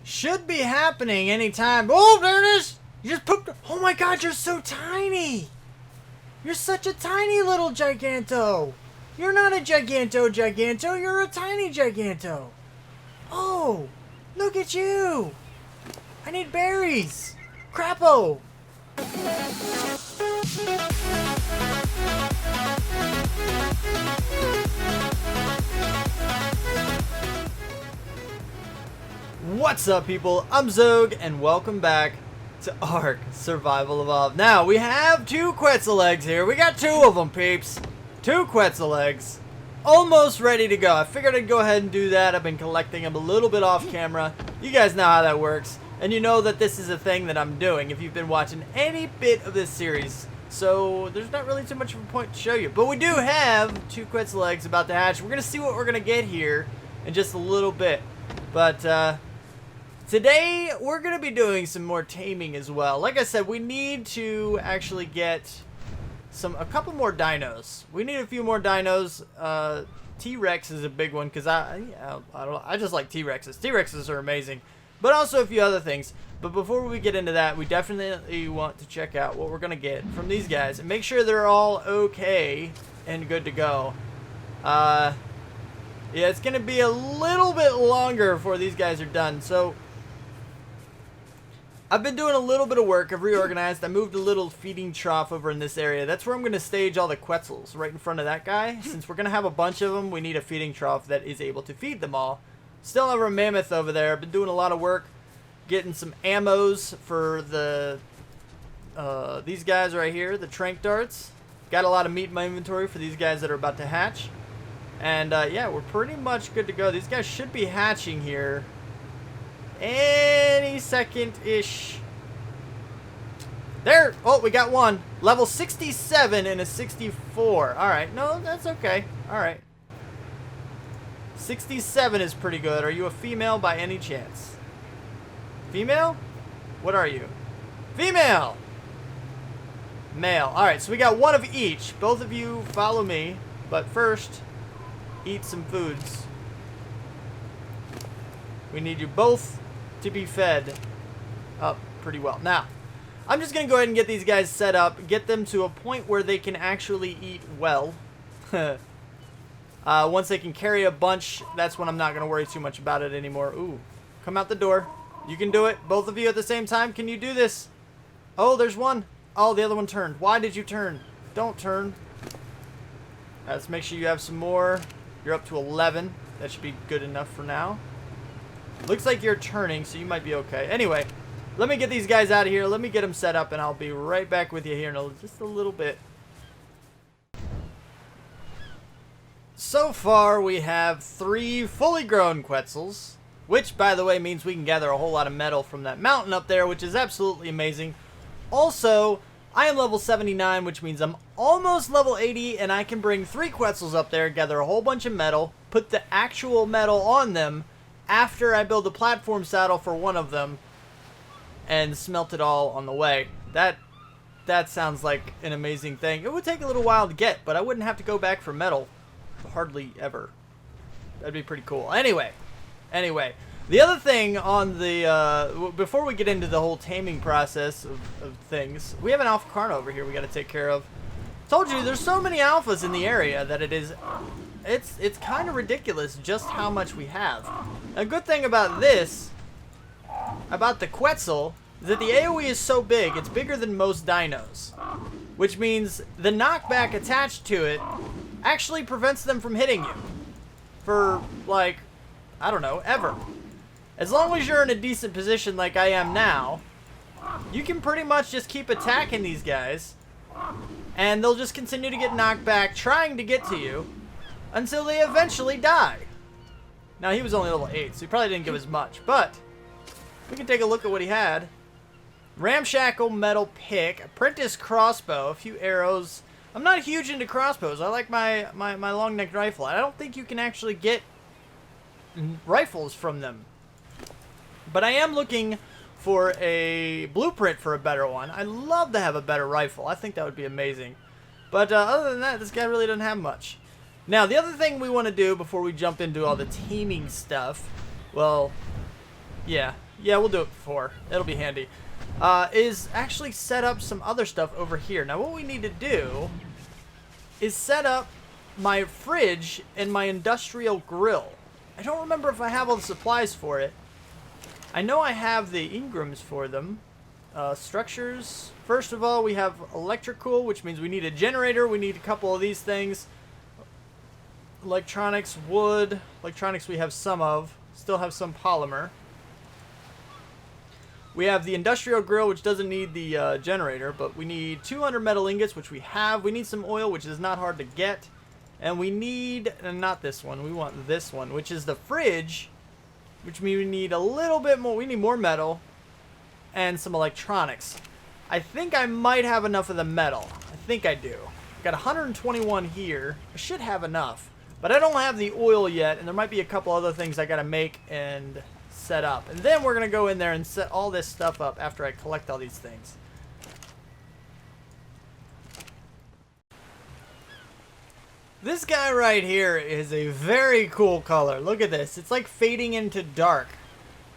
should be happening anytime. Oh, there it is! You just pooped. Oh my god, you're so tiny! You're such a tiny little Giganto! You're not a Giganto, you're a tiny Giganto! Oh! Look at you! I need berries! Crapo! What's up, people? I'm Xogue, and welcome back to ARK Survival Evolved. Now, we have two Quetzal eggs here. We got two of them, peeps. Two Quetzal eggs. Almost ready to go. I figured I'd go ahead and do that. I've been collecting them a little bit off camera. You guys know how that works. And you know that this is a thing that I'm doing if you've been watching any bit of this series. So, there's not really too much of a point to show you. But we do have two Quetzal eggs about to hatch. We're going to see what we're going to get here in just a little bit. But, today, we're going to be doing some more taming as well. Like I said, we need to actually get a couple more dinos. We need a few more dinos. T-Rex is a big one because I just like T-Rexes. T-Rexes are amazing. But also a few other things. But before we get into that, we definitely want to check out what we're going to get from these guys and make sure they're all okay and good to go. Yeah, it's going to be a little bit longer before these guys are done. So I've been doing a little bit of work. I've reorganized. I moved a little feeding trough over in this area. That's where I'm going to stage all the Quetzals, right in front of that guy. Since we're going to have a bunch of them, we need a feeding trough that is able to feed them all. Still have a mammoth over there. I've been doing a lot of work getting some ammos for the these guys right here, the trank darts. Got a lot of meat in my inventory for these guys that are about to hatch. And yeah, we're pretty much good to go. These guys should be hatching here any second-ish. There! Oh, we got one. Level 67 and a 64. Alright, no, that's okay. Alright. 67 is pretty good. Are you a female by any chance? Female? What are you? Female! Male. Alright, so we got one of each. Both of you follow me. But first, eat some foods. We need you both to be fed up pretty well. Now, I'm just going to go ahead and get these guys set up, get them to a point where they can actually eat well. Once they can carry a bunch, that's when I'm not going to worry too much about it anymore. Ooh, come out the door. You can do it. Both of you at the same time. Can you do this? Oh, there's one. Oh, the other one turned. Why did you turn? Don't turn. Let's make sure you have some more. You're up to 11. That should be good enough for now. Looks like you're turning, so you might be okay. Anyway, let me get these guys out of here. Let me get them set up, and I'll be right back with you here in just a little bit. So far, we have 3 fully grown Quetzals, which, by the way, means we can gather a whole lot of metal from that mountain up there, which is absolutely amazing. Also, I am level 79, which means I'm almost level 80, and I can bring 3 Quetzals up there, gather a whole bunch of metal, put the actual metal on them after I build a platform saddle for one of them, and smelt it all on the way. That sounds like an amazing thing. It would take a little while to get, but I wouldn't have to go back for metal. Hardly ever. That'd be pretty cool. Anyway, the other thing on the before we get into the whole taming process of things, we have an alpha carno over here we got to take care of. Told you there's so many alphas in the area that it's kind of ridiculous just how much we have. A good thing about this, about the Quetzal, is that the AoE is so big, it's bigger than most dinos, which means the knockback attached to it actually prevents them from hitting you for, like, I don't know, ever. As long as you're in a decent position like I am now, you can pretty much just keep attacking these guys, and they'll just continue to get knocked back, trying to get to you, until they eventually die. Now, he was only level 8, so he probably didn't give as much, but we can take a look at what he had. Ramshackle metal pick, apprentice crossbow, a few arrows. I'm not huge into crossbows. I like my long-necked rifle. I don't think you can actually get rifles from them. But I am looking for a blueprint for a better one. I'd love to have a better rifle. I think that would be amazing. But other than that, this guy really doesn't have much. Now, the other thing we want to do before we jump into all the taming stuff, well, Yeah, we'll do it before. It'll be handy. Is actually set up some other stuff over here. Now what we need to do is set up my fridge and my industrial grill. I don't remember if I have all the supplies for it. I know I have the engrams for them. Structures. First of all, we have electrical, which means we need a generator. We need a couple of these things. Electronics, wood. Electronics we have some of. Still have some polymer. We have the industrial grill, which doesn't need the generator, but we need 200 metal ingots, which we have. We need some oil, which is not hard to get. And we need, not this one, we want this one, which is the fridge, which means we need a little bit more. We need more metal and some electronics. I think I might have enough of the metal. I think I do. Got 121 here. I should have enough. But I don't have the oil yet, and there might be a couple other things I gotta make and set up. And then we're gonna go in there and set all this stuff up after I collect all these things. This guy right here is a very cool color. Look at this. It's like fading into dark.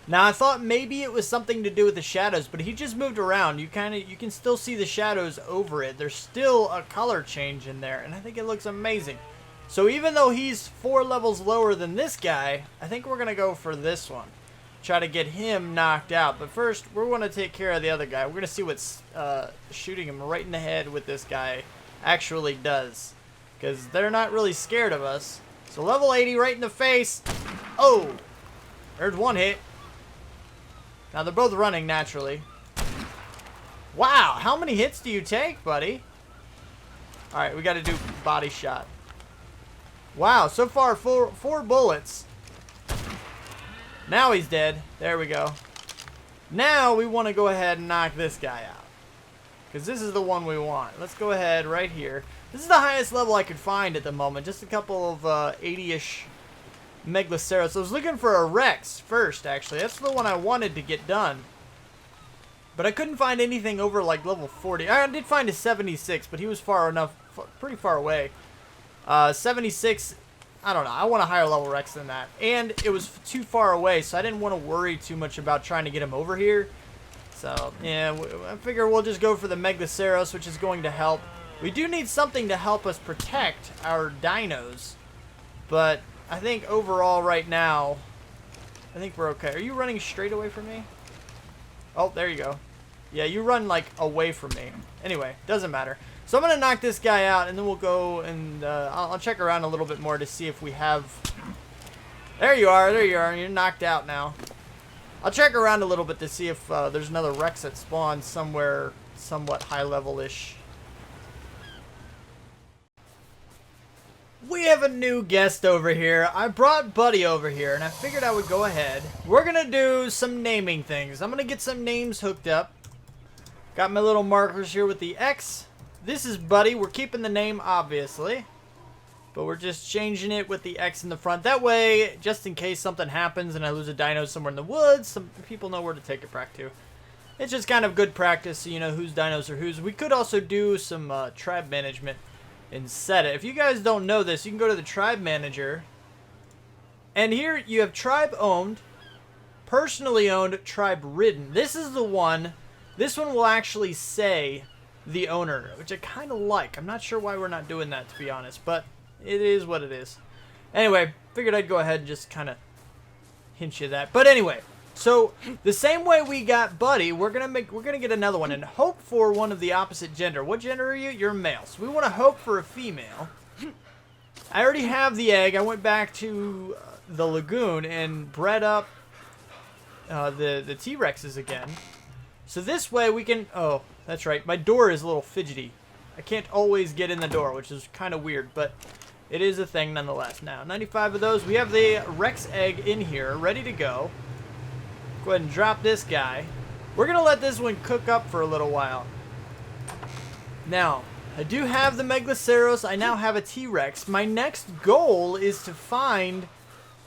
Now I thought maybe it was something to do with the shadows, but he just moved around. You can still see the shadows over it. There's still a color change in there, and I think it looks amazing. So even though he's 4 levels lower than this guy, I think we're gonna go for this one. Try to get him knocked out. But first, we're gonna take care of the other guy. We're gonna see what's shooting him right in the head with this guy actually does, because they're not really scared of us. So level 80 right in the face. Oh, there's one hit. Now they're both running naturally. Wow, how many hits do you take, buddy? Alright, we gotta do body shot. Wow, so far four bullets. Now he's dead. There we go. Now we want to go ahead and knock this guy out, because this is the one we want. Let's go ahead right here. This is the highest level I could find at the moment. Just a couple of 80-ish Megaloceros. I was looking for a Rex first, actually. That's the one I wanted to get done. But I couldn't find anything over like level 40. I did find a 76, but he was pretty far away. 76, I don't know. I want a higher level Rex than that. And it was too far away, so I didn't want to worry too much about trying to get him over here. So, yeah, I figure we'll just go for the Megaloceros, which is going to help. We do need something to help us protect our dinos. But I think overall right now, I think we're okay. Are you running straight away from me? Oh, there you go. Yeah, you run like away from me. Anyway, doesn't matter. So I'm going to knock this guy out, and then we'll go and I'll check around a little bit more to see if we have... There you are. You're knocked out now. I'll check around a little bit to see if there's another Rex that spawns somewhere somewhat high level-ish. We have a new guest over here. I brought Buddy over here, and I figured I would go ahead. We're going to do some naming things. I'm going to get some names hooked up. Got my little markers here with the X. This is Buddy. We're keeping the name, obviously, but we're just changing it with the X in the front. That way, just in case something happens and I lose a dino somewhere in the woods, some people know where to take it back to. It's just kind of good practice, so you know whose dinos are whose. We could also do some tribe management and set it. If you guys don't know this, you can go to the tribe manager, and here you have tribe owned, personally owned, tribe ridden. This is the one. This one will actually say the owner, which I kind of like. I'm not sure why we're not doing that, to be honest, but it is what it is. Anyway, figured I'd go ahead and just kind of hint you that. But anyway, so the same way we got Buddy, we're gonna get another one and hope for one of the opposite gender. What gender are you? You're male. So we want to hope for a female. I already have the egg. I went back to the lagoon and bred up the T-Rexes again. So this way we can... Oh, that's right. My door is a little fidgety. I can't always get in the door, which is kind of weird, but it is a thing nonetheless. Now, 95 of those. We have the Rex egg in here, ready to go. Go ahead and drop this guy. We're going to let this one cook up for a little while. Now, I do have the Megaloceros. I now have a T-Rex. My next goal is to find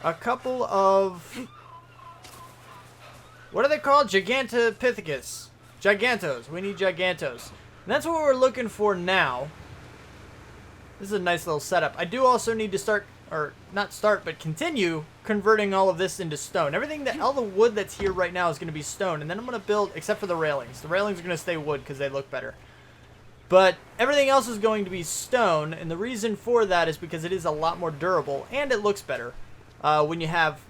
a couple of... What are they called? Gigantopithecus. Gigantos. We need Gigantos. And that's what we're looking for now. This is a nice little setup. I do also need to start or not start, but continue converting all of this into stone. Everything that, all the wood that's here right now is going to be stone, and then I'm going to build, except for the railings. The railings are going to stay wood because they look better. But everything else is going to be stone, and the reason for that is because it is a lot more durable, and it looks better when you have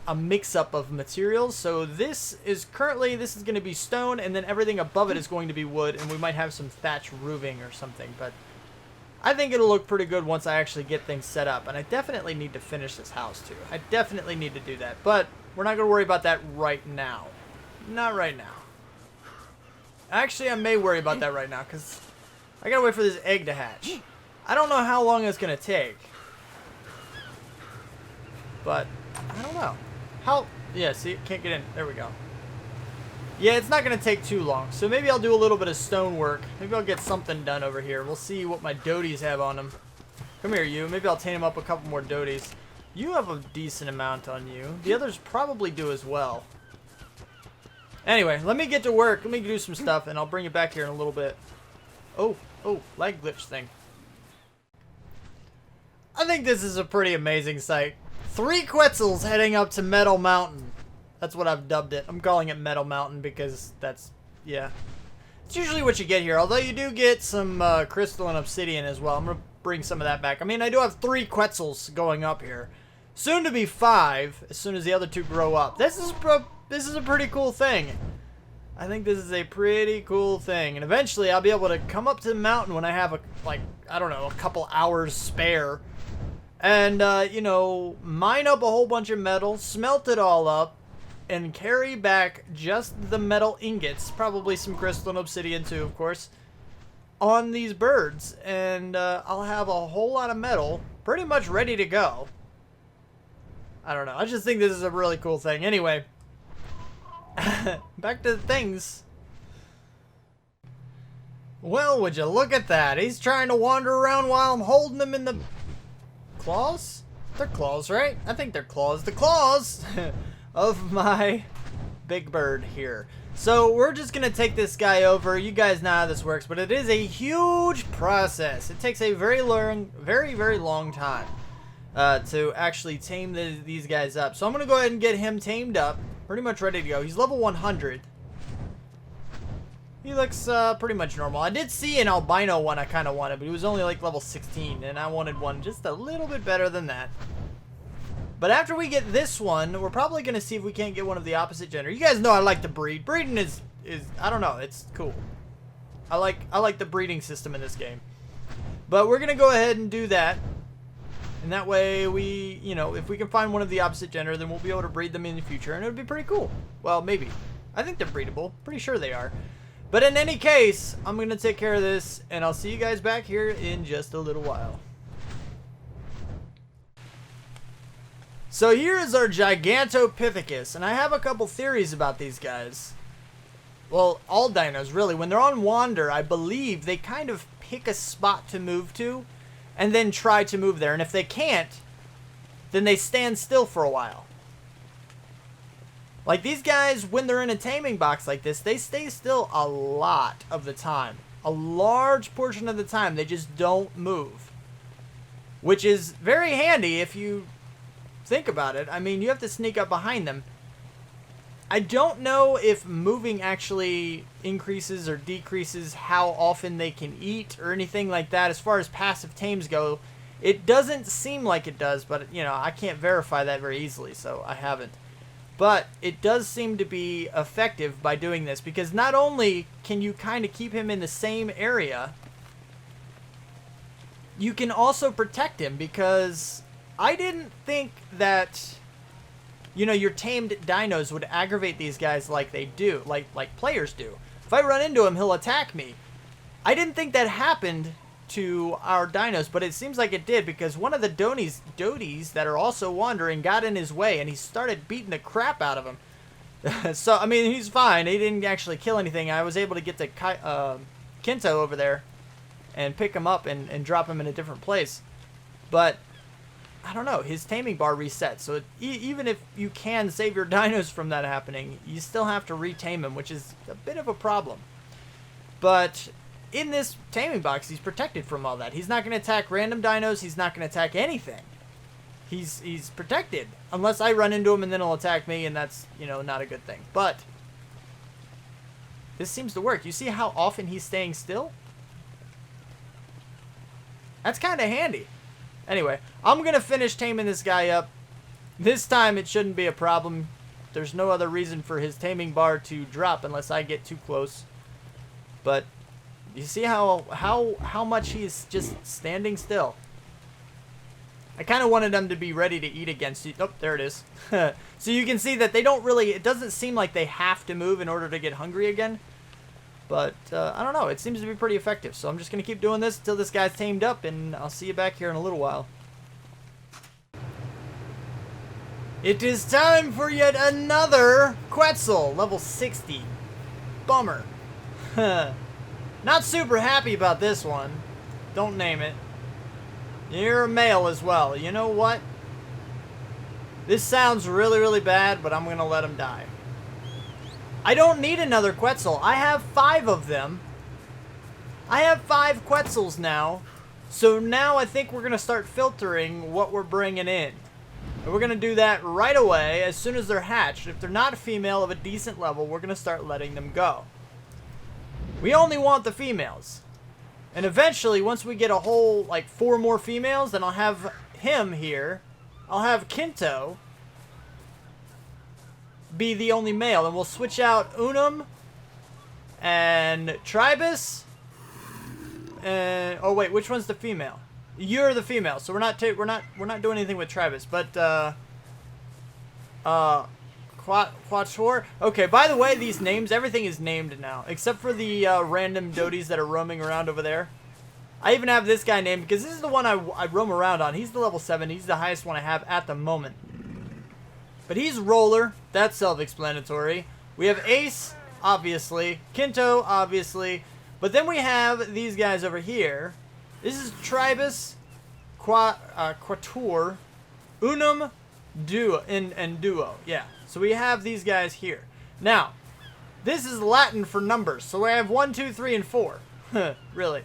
a mix-up of materials. So this is currently, this is going to be stone, and then everything above it is going to be wood, and we might have some thatch roofing or something, but I think it'll look pretty good once I actually get things set up, and I definitely need to finish this house too. I definitely need to do that, but we're not going to worry about that right now. Not right now. Actually, I may worry about that right now, because I gotta wait for this egg to hatch. I don't know how long it's going to take, but I don't know. How? Yeah, see, can't get in. There we go. Yeah, it's not going to take too long. So maybe I'll do a little bit of stone work. Maybe I'll get something done over here. We'll see what my doties have on them. Come here, you. Maybe I'll tame them up a couple more doties. You have a decent amount on you. The others probably do as well. Anyway, let me get to work. Let me do some stuff, and I'll bring it back here in a little bit. Oh, lag glitch thing. I think this is a pretty amazing sight. 3 Quetzals heading up to Metal Mountain. That's what I've dubbed it. I'm calling it Metal Mountain because that's, yeah. It's usually what you get here, although you do get some crystal and obsidian as well. I'm going to bring some of that back. I mean, I do have 3 Quetzals going up here. Soon to be 5, as soon as the other 2 grow up. This is a pretty cool thing. I think this is a pretty cool thing. And eventually, I'll be able to come up to the mountain when I have, I don't know, a couple hours spare. And, you know, mine up a whole bunch of metal, smelt it all up, and carry back just the metal ingots, probably some crystal and obsidian too, of course, on these birds. And I'll have a whole lot of metal pretty much ready to go. I don't know. I just think this is a really cool thing. Anyway, back to things. Well, would you look at that? He's trying to wander around while I'm holding him in the claws? They're claws, right? I think they're claws. The claws of my big bird here. So we're just gonna take this guy over. You guys know how this works, but it is a huge process. It takes a very long time to actually tame these guys up. So I'm gonna go ahead and get him tamed up, pretty much ready to go. He's level 100. He looks pretty much normal. I did see an albino one I kind of wanted, but he was only like level 16, and I wanted one just a little bit better than that. But after we get this one, we're probably going to see if we can't get one of the opposite gender. You guys know I like to breed. Breeding is I don't know, it's cool. I like the breeding system in this game. But we're going to go ahead and do that. And that way we, you know, if we can find one of the opposite gender, then we'll be able to breed them in the future, and it would be pretty cool. Well, maybe. I think they're breedable. Pretty sure they are. But in any case, I'm going to take care of this, and I'll see you guys back here in just a little while. So here is our Gigantopithecus, and I have a couple theories about these guys. Well, all dinos, really. When they're on wander, I believe they kind of pick a spot to move to, and then try to move there. And if they can't, then they stand still for a while. Like these guys, when they're in a taming box like this, they stay still a lot of the time. A large portion of the time, they just don't move. Which is very handy if you think about it. I mean, you have to sneak up behind them. I don't know if moving actually increases or decreases how often they can eat or anything like that. As far as passive tames go, it doesn't seem like it does, but you know, I can't verify that very easily, so I haven't. But it does seem to be effective by doing this, because not only can you kind of keep him in the same area, you can also protect him, because I didn't think that, you know, your tamed dinos would aggravate these guys like they do, like players do. If I run into him, he'll attack me. I didn't think that happened to our dinos, but it seems like it did, because one of the doties that are also wandering got in his way, and he started beating the crap out of him. So, I mean, he's fine. He didn't actually kill anything. I was able to get to Kinto over there and pick him up and drop him in a different place. But I don't know, his taming bar resets, so even if you can save your dinos from that happening, you still have to retame him, which is a bit of a problem. But in this taming box, he's protected from all that. He's not going to attack random dinos, he's not going to attack anything. he's protected. Unless I run into him and then he'll attack me, and that's, you know, not a good thing. But this seems to work. You see how often he's staying still? That's kind of handy. Anyway, I'm going to finish taming this guy up. This time it shouldn't be a problem. There's no other reason for his taming bar to drop unless I get too close. But you see how much he's just standing still. I kind of wanted them to be ready to eat against you. Oh, there it is. So you can see that they don't really, it doesn't seem like they have to move in order to get hungry again. But I don't know, it seems to be pretty effective. So I'm just going to keep doing this until this guy's tamed up, and I'll see you back here in a little while. It is time for yet another Quetzal, level 60. Bummer. Not super happy about this one. Don't name it. You're a male as well. You know what? This sounds really, really bad, but I'm going to let him die. I don't need another Quetzal. I have 5 of them. I have 5 Quetzals now. So now I think we're going to start filtering what we're bringing in. And we're going to do that right away as soon as they're hatched. If they're not a female of a decent level, we're going to start letting them go. We only want the females. And eventually, once we get a whole, like, 4 more females, then I'll have him here. I'll have Kinto be the only male. And we'll switch out Unum and Tribus. And, oh wait, which one's the female? You're the female, so we're not doing anything with Tribus, but Quatuor. Okay, by the way, these names, everything is named now, except for the random doties that are roaming around over there. I even have this guy named because this is the one I roam around on. He's the level 7. He's the highest one I have at the moment. But he's Roller. That's self-explanatory. We have Ace, obviously. Kinto, obviously. But then we have these guys over here. This is Tribus, Quatuor, Unum, Duo, and Duo. Yeah. So we have these guys here. Now, this is Latin for numbers. So we have 1, 2, 3, and 4. Really.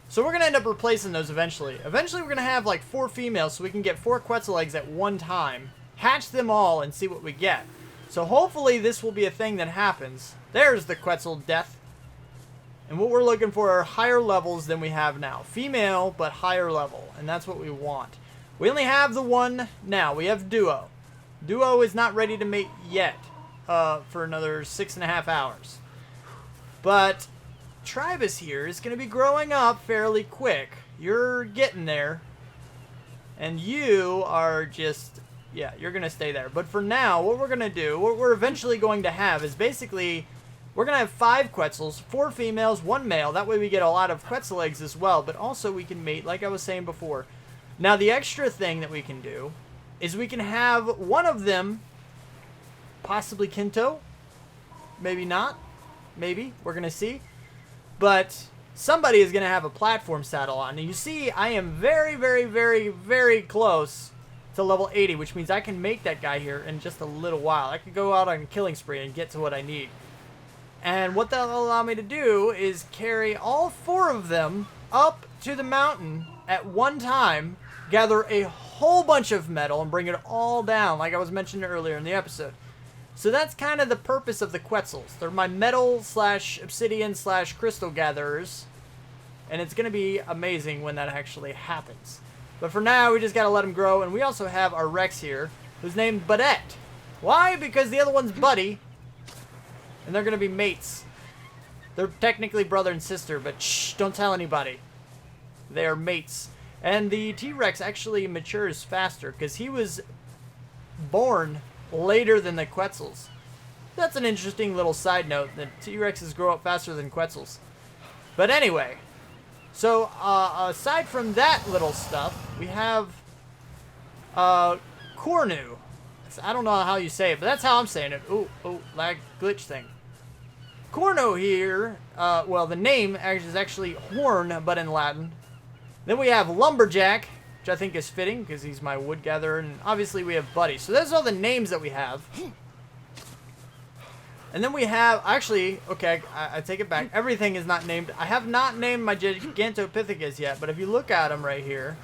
So we're going to end up replacing those eventually. Eventually we're going to have like 4 females so we can get 4 Quetzal eggs at one time. Hatch them all and see what we get. So hopefully this will be a thing that happens. There's the Quetzal death. And what we're looking for are higher levels than we have now. Female, but higher level. And that's what we want. We only have the one now. We have Duo. Duo is not ready to mate yet for another 6.5 hours. But Tribus here is going to be growing up fairly quick. You're getting there. And you are just, yeah, you're going to stay there. But for now, what we're going to do, what we're eventually going to have is basically, we're going to have 5 Quetzals, 4 females, 1 male. That way we get a lot of Quetzal eggs as well. But also we can mate, like I was saying before. Now the extra thing that we can do is we can have one of them, possibly Kinto. Maybe not. Maybe. We're going to see. But somebody is going to have a platform saddle on. And you see, I am very, very, very, very close to level 80, which means I can make that guy here in just a little while. I could go out on a killing spree and get to what I need. And what that'll allow me to do is carry all 4 of them up to the mountain at one time, gather a whole bunch of metal, and bring it all down, like I was mentioning earlier in the episode. So that's kind of the purpose of the Quetzals. They're my metal / obsidian / crystal gatherers. And it's going to be amazing when that actually happens. But for now, we just got to let them grow. And we also have our Rex here, who's named Budette. Why? Because the other one's Buddy. And they're going to be mates. They're technically brother and sister, but shh, don't tell anybody. They are mates. And the T-Rex actually matures faster because he was born later than the Quetzals. That's an interesting little side note, that T-Rexes grow up faster than Quetzals. But anyway, so aside from that little stuff, we have Cornu. I don't know how you say it, but that's how I'm saying it. Oh, lag glitch thing. Cornu here, well, the name is actually Horn, but in Latin. Then we have Lumberjack, which I think is fitting because he's my wood gatherer, and obviously we have Buddy. So those are all the names that we have. And then we have, actually, okay, I take it back. Everything is not named. I have not named my Gigantopithecus yet, but if you look at them right here,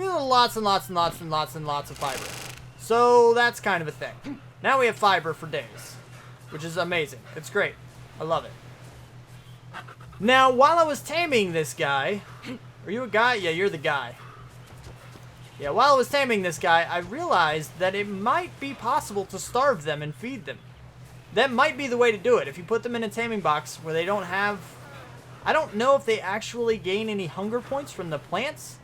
lots and lots and lots and lots and lots of fiber. So that's kind of a thing. Now we have fiber for days, which is amazing. It's great. I love it. Now, while I was taming this guy, are you a guy? Yeah, you're the guy. Yeah, while I was taming this guy, I realized that it might be possible to starve them and feed them. That might be the way to do it. If you put them in a taming box where they don't have... I don't know if they actually gain any hunger points from the plants.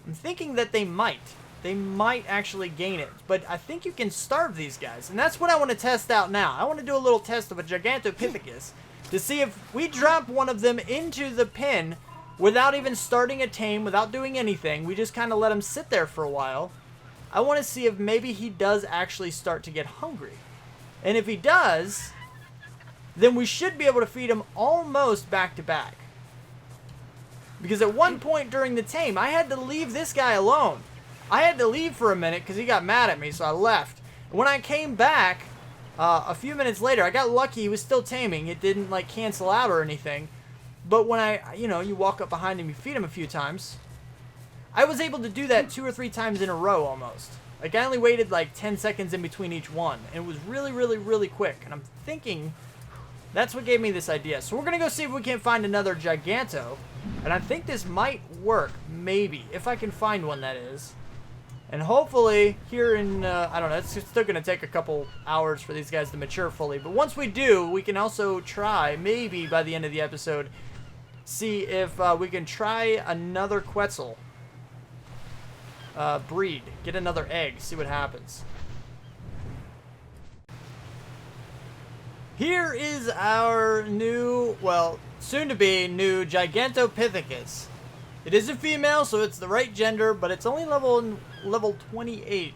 I'm thinking that they might. They might actually gain it. But I think you can starve these guys. And that's what I want to test out now. I want to do a little test of a Gigantopithecus to see if we drop one of them into the pen without even starting a tame, without doing anything. We just kind of let him sit there for a while. I want to see if maybe he does actually start to get hungry. And if he does, then we should be able to feed him almost back to back. Because at one point during the tame, I had to leave this guy alone. I had to leave for a minute because he got mad at me, so I left. When I came back, a few minutes later, I got lucky. He was still taming. It didn't, like, cancel out or anything. But when you walk up behind him, you feed him a few times. I was able to do that 2 or 3 times in a row almost. Like, I only waited, like, 10 seconds in between each one. And it was really, really, really quick. And I'm thinking that's what gave me this idea. So we're going to go see if we can't find another Giganto. And I think this might work, maybe. If I can find one, that is. And hopefully, here in, I don't know, it's still going to take a couple hours for these guys to mature fully. But once we do, we can also try, maybe by the end of the episode, see if we can try another Quetzal breed. Get another egg, see what happens. Here is our new, well, soon-to-be new Gigantopithecus. It is a female, so it's the right gender, but it's only level 28,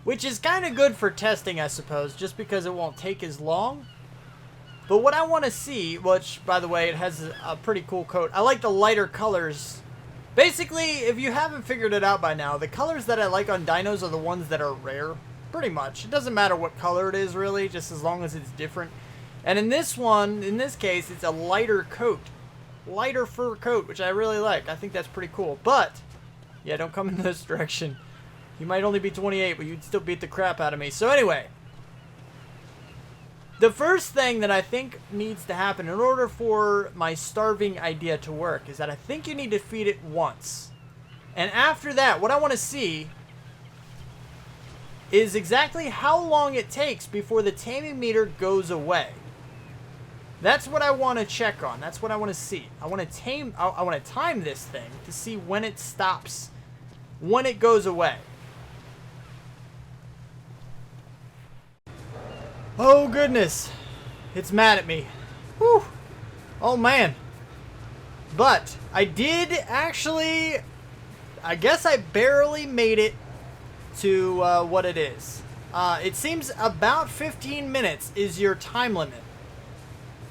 which is kind of good for testing, I suppose, just because it won't take as long. But what I want to see, which, by the way, it has a pretty cool coat. I like the lighter colors. Basically, if you haven't figured it out by now, the colors that I like on dinos are the ones that are rare, pretty much. It doesn't matter what color it is, really, just as long as it's different. And in this one, in this case, it's a lighter coat. Lighter fur coat, which I really like. I think that's pretty cool. But, yeah, don't come in this direction. You might only be 28, but you'd still beat the crap out of me. So anyway, the first thing that I think needs to happen in order for my starving idea to work is that I think you need to feed it once. And after that, what I want to see is exactly how long it takes before the taming meter goes away. That's what I want to check on. That's what I want to see. I want to time this thing to see when it stops, when it goes away. Oh goodness, it's mad at me. Whew. Oh man. But I did actually, I guess I barely made it to what it is. It seems about 15 minutes is your time limit.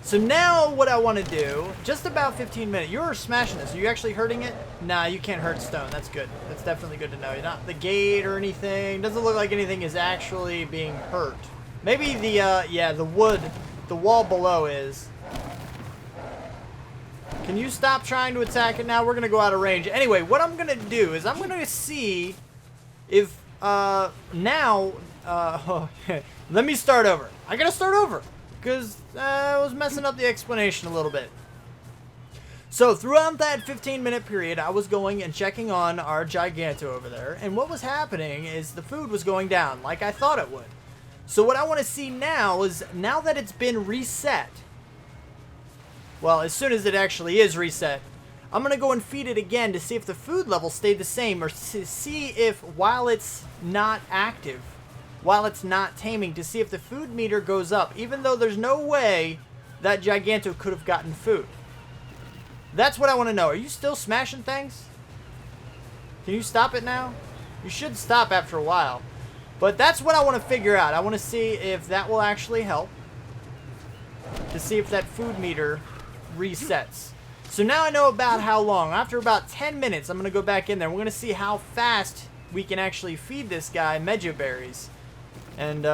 So now what I want to do, just about 15 minutes. You're smashing this. Are you actually hurting it? Nah, you can't hurt stone. That's good. That's definitely good to know. You're not the gate or anything. Doesn't look like anything is actually being hurt. Maybe the, yeah, the wood, the wall below is. Can you stop trying to attack it now? We're going to go out of range. Anyway, what I'm going to do is I'm going to see if, now, let me start over. I got to start over because I was messing up the explanation a little bit. So throughout that 15-minute period, I was going and checking on our Giganto over there. And what was happening is the food was going down like I thought it would. So what I want to see now is, now that it's been reset, well, as soon as it actually is reset, I'm going to go and feed it again to see if the food level stayed the same, or to see if, while it's not active, while it's not taming, to see if the food meter goes up, even though there's no way that Giganto could have gotten food. That's what I want to know. Are you still smashing things? Can you stop it now? You should stop after a while. But that's what I want to figure out. I want to see if that will actually help. To see if that food meter resets. So now I know about how long. After about 10 minutes, I'm going to go back in there. We're going to see how fast we can actually feed this guy Mejo berries. And,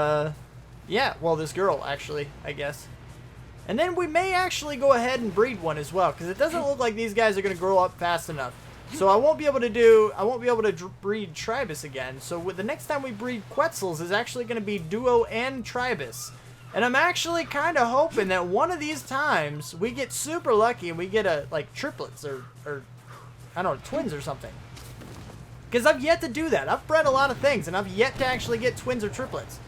yeah, well, this girl, actually, I guess. And then we may actually go ahead and breed one as well. Because it doesn't look like these guys are going to grow up fast enough. So I won't be able to breed Tribus again. So the next time we breed Quetzals is actually going to be Duo and Tribus. And I'm actually kind of hoping that one of these times we get super lucky and we get like triplets or I don't know, twins or something. Because I've yet to do that. I've bred a lot of things and I've yet to actually get twins or triplets.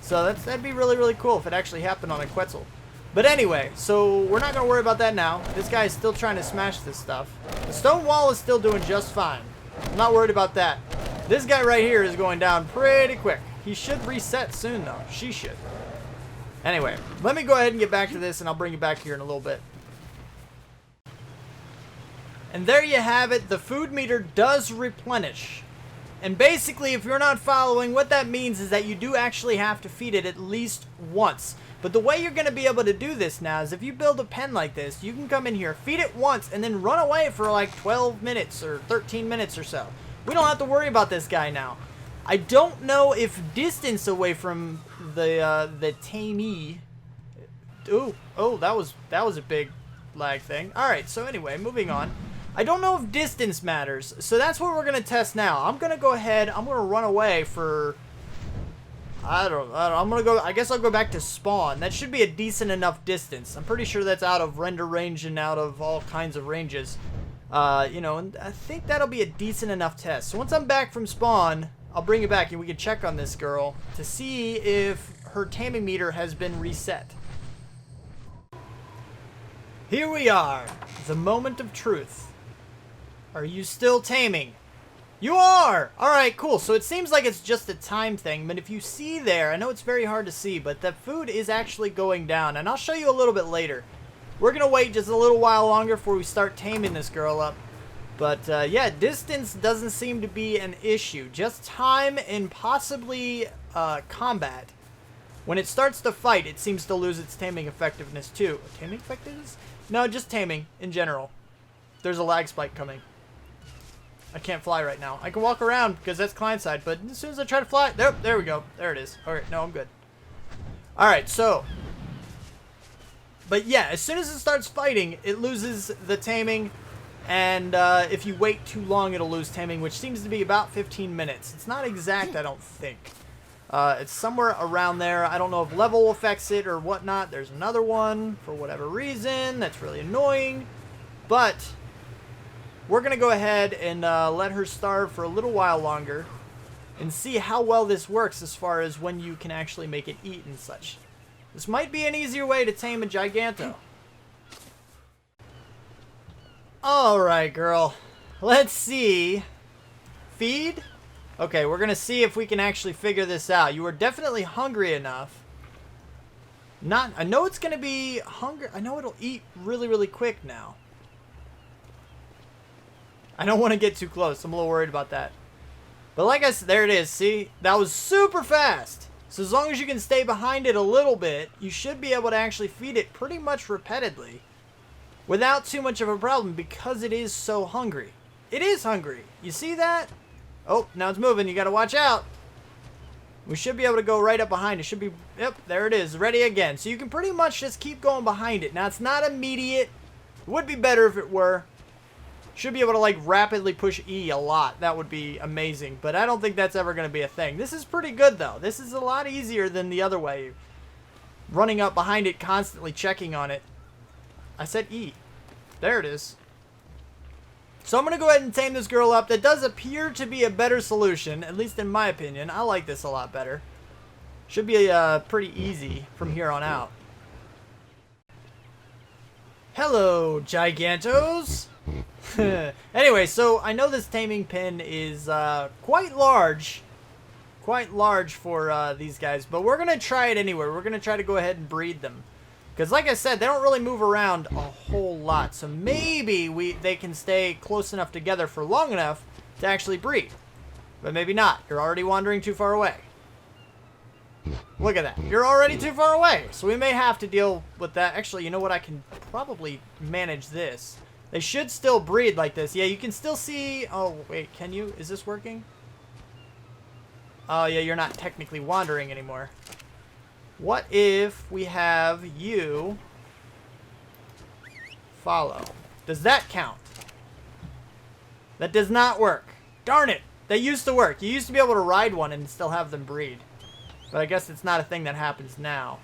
So that'd be really, really cool if it actually happened on a Quetzal. But anyway, so we're not going to worry about that now. This guy is still trying to smash this stuff. The stone wall is still doing just fine. I'm not worried about that. This guy right here is going down pretty quick. He should reset soon, though. She should. Anyway, let me go ahead and get back to this, and I'll bring you back here in a little bit. And there you have it. The food meter does replenish. And basically, if you're not following, what that means is that you do actually have to feed it at least once. But the way you're going to be able to do this now is if you build a pen like this, you can come in here, feed it once, and then run away for like 12 minutes or 13 minutes or so. We don't have to worry about this guy now. I don't know if distance away from the tamee... Ooh, oh, that was a big lag thing. Alright, so anyway, moving on. I don't know if distance matters, so that's what we're going to test now. I'm going to go ahead, I'm going to run away for... I don't know, I'm going to go, I guess I'll go back to spawn. That should be a decent enough distance. I'm pretty sure that's out of render range and out of all kinds of ranges. You know, and I think that'll be a decent enough test. So once I'm back from spawn, I'll bring it back and we can check on this girl to see if her taming meter has been reset. Here we are, the moment of truth. Are you still taming? You are! Alright, cool. So it seems like it's just a time thing, but if you see there, I know it's very hard to see, but the food is actually going down, and I'll show you a little bit later. We're going to wait just a little while longer before we start taming this girl up. But, yeah, distance doesn't seem to be an issue. Just time and possibly combat. When it starts to fight, it seems to lose its taming effectiveness, too. Taming effectiveness? No, just taming, in general. There's a lag spike coming. I can't fly right now. I can walk around because that's client side, but as soon as I try to fly, there we go. There it is. Alright, no, I'm good. Alright, so. But yeah, as soon as it starts fighting, it loses the taming. And if you wait too long, it'll lose taming, which seems to be about 15 minutes. It's not exact, I don't think. It's somewhere around there. I don't know if level affects it or whatnot. There's another one for whatever reason. That's really annoying. But we're going to go ahead and let her starve for a little while longer and see how well this works as far as when you can actually make it eat and such. This might be an easier way to tame a Giganto. Alright, girl. Let's see. Feed? Okay, we're going to see if we can actually figure this out. You are definitely hungry enough. I know it's going to be hungry. I know it'll eat really, really quick now. I don't want to get too close. I'm a little worried about that. But like I said, there it is. See? That was super fast. So as long as you can stay behind it a little bit, you should be able to actually feed it pretty much repeatedly without too much of a problem because it is so hungry. It is hungry. You see that? Oh, now it's moving. You got to watch out. We should be able to go right up behind it. Should be, yep, there it is. Ready again. So you can pretty much just keep going behind it. Now, it's not immediate. It would be better if it were. Should be able to, like, rapidly push E a lot. That would be amazing. But I don't think that's ever going to be a thing. This is pretty good, though. This is a lot easier than the other way. Running up behind it, constantly checking on it. I said E. There it is. So I'm going to go ahead and tame this girl up. That does appear to be a better solution, at least in my opinion. I like this a lot better. Should be pretty easy from here on out. Hello, Gigantos. Anyway, so I know this taming pen is quite large. Quite large for these guys, but we're going to try it anyway. We're going to try to go ahead and breed them. Because like I said, they don't really move around a whole lot. So maybe they can stay close enough together for long enough to actually breed. But maybe not. You're already wandering too far away. Look at that. You're already too far away. So we may have to deal with that. Actually, you know what? I can probably manage this. They should still breed like this. Yeah, you can still see... Oh, wait. Can you? Is this working? Oh, yeah. You're not technically wandering anymore. What if we have you follow? Does that count? That does not work. Darn it. They used to work. You used to be able to ride one and still have them breed. But I guess it's not a thing that happens now.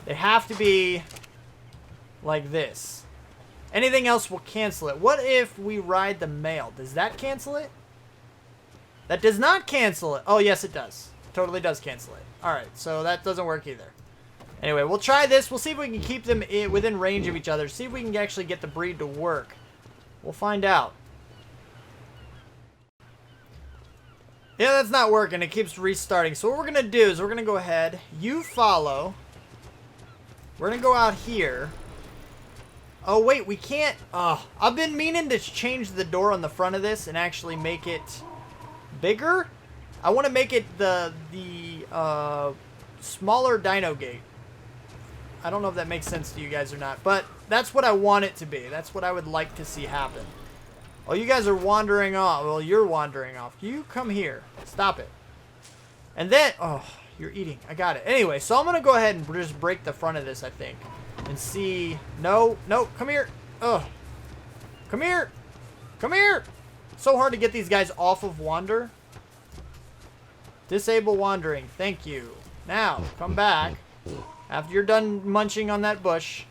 They have to be like this. Anything else will cancel it. What if we ride the male? Does that cancel it? That does not cancel it. Oh, yes, it does. Totally does cancel it. Alright, so that doesn't work either. Anyway, we'll try this. We'll see if we can keep them within range of each other. See if we can actually get the breed to work. We'll find out. Yeah, that's not working. It keeps restarting. So what we're going to do is we're going to go ahead. You follow. We're going to go out here. Oh, wait. We can't. Oh, I've been meaning to change the door on the front of this and actually make it bigger. I want to make it the smaller dino gate. I don't know if that makes sense to you guys or not. But that's what I want it to be. That's what I would like to see happen. Oh, you guys are wandering off. Well, you're wandering off. You come here. Stop it. And then... Oh, you're eating. I got it. Anyway, so I'm going to go ahead and just break the front of this, I think. And see... No. No. Come here. Ugh. Come here. Come here. So hard to get these guys off of wander. Disable wandering. Thank you. Now, come back. After you're done munching on that bush,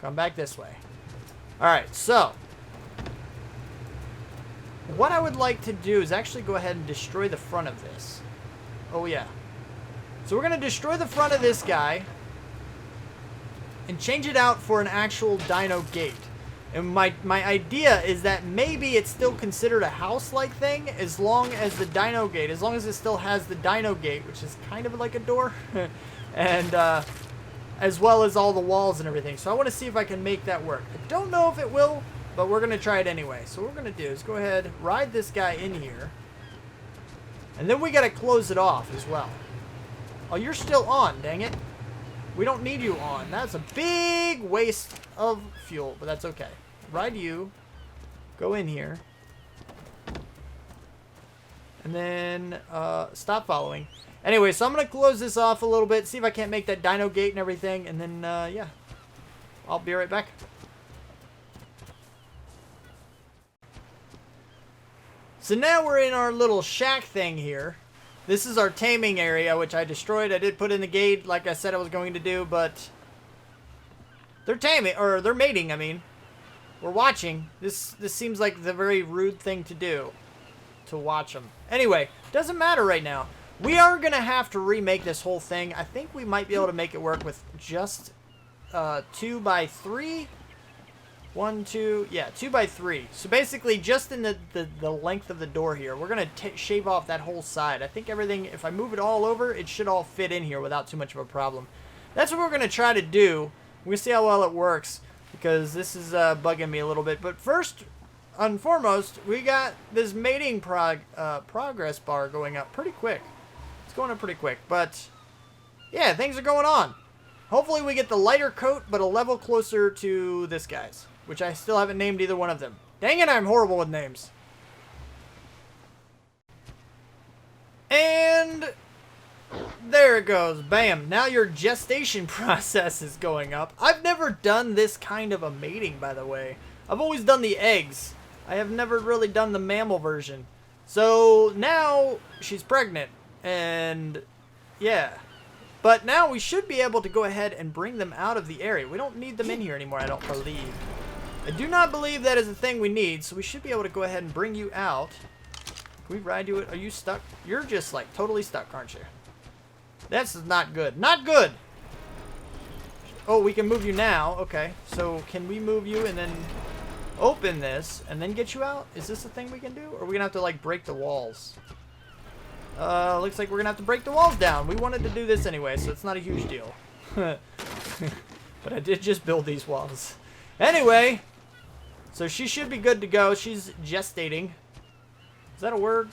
come back this way. Alright, so... What I would like to do is actually go ahead and destroy the front of this. Oh, yeah. So we're going to destroy the front of this guy and change it out for an actual dino gate. And my idea is that maybe it's still considered a house-like thing as long as the dino gate, as long as it still has the dino gate, which is kind of like a door, and as well as all the walls and everything. So I want to see if I can make that work. I don't know if it will, but we're going to try it anyway. So what we're going to do is go ahead, ride this guy in here. And then we got to close it off as well. Oh, you're still on, dang it. We don't need you on. That's a big waste of fuel, but that's okay. Ride you. Go in here. And then stop following. Anyway, so I'm going to close this off a little bit, see if I can't make that dino gate and everything. And then, yeah. I'll be right back. So now we're in our little shack thing here. This is our taming area, which I destroyed. I did put in the gate like I said I was going to do, but they're taming, or they're mating, I mean. We're watching. This seems like the very rude thing to do, to watch them. Anyway, doesn't matter right now. We are going to have to remake this whole thing. I think we might be able to make it work with just 2 by 3. 1, 2, yeah, 2 by 3. So basically, just in the length of the door here, we're going to shave off that whole side. I think everything, if I move it all over, it should all fit in here without too much of a problem. That's what we're going to try to do. We're going to see how well it works, because this is bugging me a little bit. But first and foremost, we got this mating progress bar going up pretty quick. It's going up pretty quick, but yeah, things are going on. Hopefully we get the lighter coat, but a level closer to this guy's, which I still haven't named either one of them. Dang it, I'm horrible with names. And there it goes. Bam. Now your gestation process is going up. I've never done this kind of a mating, by the way. I've always done the eggs. I have never really done the mammal version. So now she's pregnant. And yeah. But now we should be able to go ahead and bring them out of the area. We don't need them in here anymore, I don't believe. I do not believe that is a thing we need, so we should be able to go ahead and bring you out. Can we ride you? Are you stuck? You're just like totally stuck, aren't you? That's not good. Not good! Oh, we can move you now. Okay, so can we move you and then open this and then get you out? Is this a thing we can do? Or are we gonna have to like break the walls? Looks like we're gonna have to break the walls down. We wanted to do this anyway, so it's not a huge deal. But I did just build these walls. Anyway, so she should be good to go. She's gestating. Is that a word?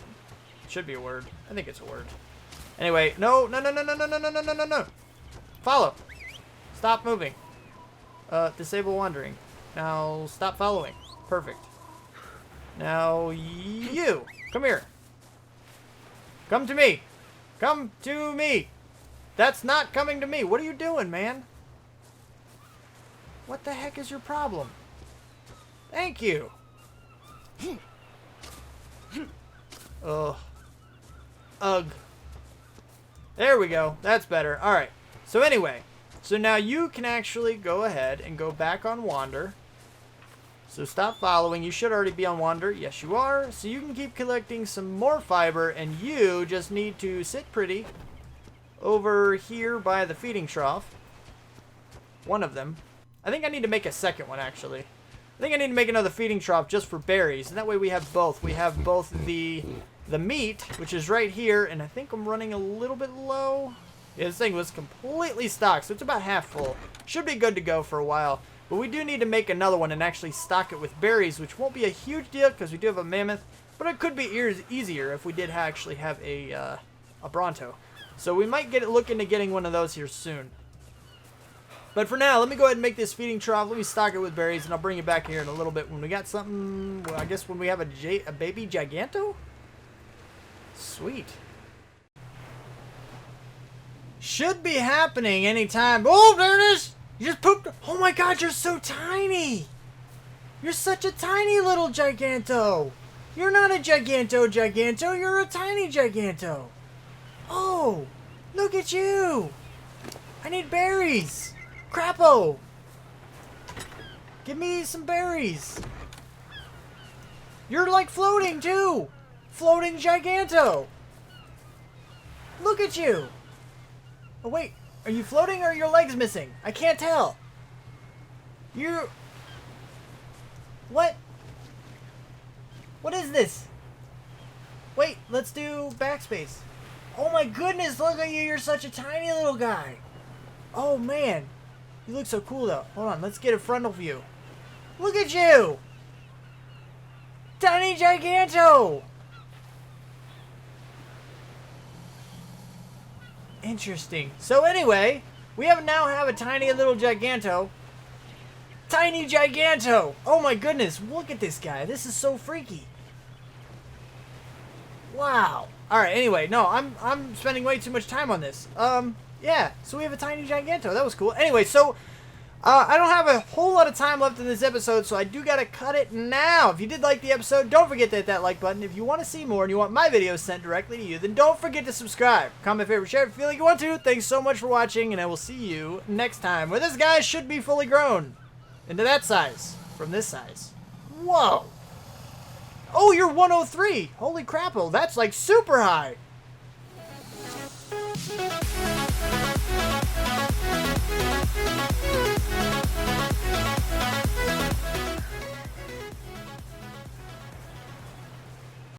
Should be a word. I think it's a word. Anyway, no. Follow. Stop moving. Disable wandering. Now stop following. Perfect. Now you. Come here. Come to me. Come to me. That's not coming to me. What are you doing, man? What the heck is your problem? Thank you. Ugh. Ugh. There we go. That's better. Alright. So anyway. So now you can actually go ahead and go back on Wander. So stop following. You should already be on Wander. Yes, you are. So you can keep collecting some more fiber. And you just need to sit pretty over here by the feeding trough. One of them. I think I need to make a second one, actually. I think I need to make another feeding trough just for berries. And that way we have both. We have both the meat, which is right here. And I think I'm running a little bit low. Yeah, this thing was completely stocked, so it's about half full. Should be good to go for a while. But we do need to make another one and actually stock it with berries, which won't be a huge deal because we do have a mammoth. But it could be easier if we did actually have a Bronto. So we might look into getting one of those here soon. But for now, let me go ahead and make this feeding trough. Let me stock it with berries, and I'll bring it back here in a little bit when we got something. Well, I guess when we have a baby Giganto? Sweet. Should be happening anytime. Oh, there it is! You just pooped. Oh my god, you're so tiny! You're such a tiny little Giganto! You're not a Giganto, you're a tiny Giganto! Oh! Look at you! I need berries! Crapo! Give me some berries! You're like floating too! Floating Giganto! Look at you! Oh wait, are you floating or are your legs missing? I can't tell. You... What? What is this? Wait, let's do backspace. Oh my goodness, look at you, you're such a tiny little guy. Oh man, you look so cool though. Hold on, let's get a frontal view. Look at you! Tiny Giganto! Interesting. So anyway, we now have a tiny little Giganto. Tiny Giganto! Oh my goodness, look at this guy. This is so freaky. Wow. Alright, anyway, no, I'm spending way too much time on this. Yeah, so we have a tiny Giganto. That was cool. Anyway, so I don't have a whole lot of time left in this episode, so I do gotta cut it now. If you did like the episode, don't forget to hit that like button. If you want to see more and you want my videos sent directly to you, then don't forget to subscribe. Comment, favorite, share if you feel like you want to. Thanks so much for watching, and I will see you next time, where this guy should be fully grown. Into that size. From this size. Whoa! Oh, you're 103! Holy crap, oh, that's like super high!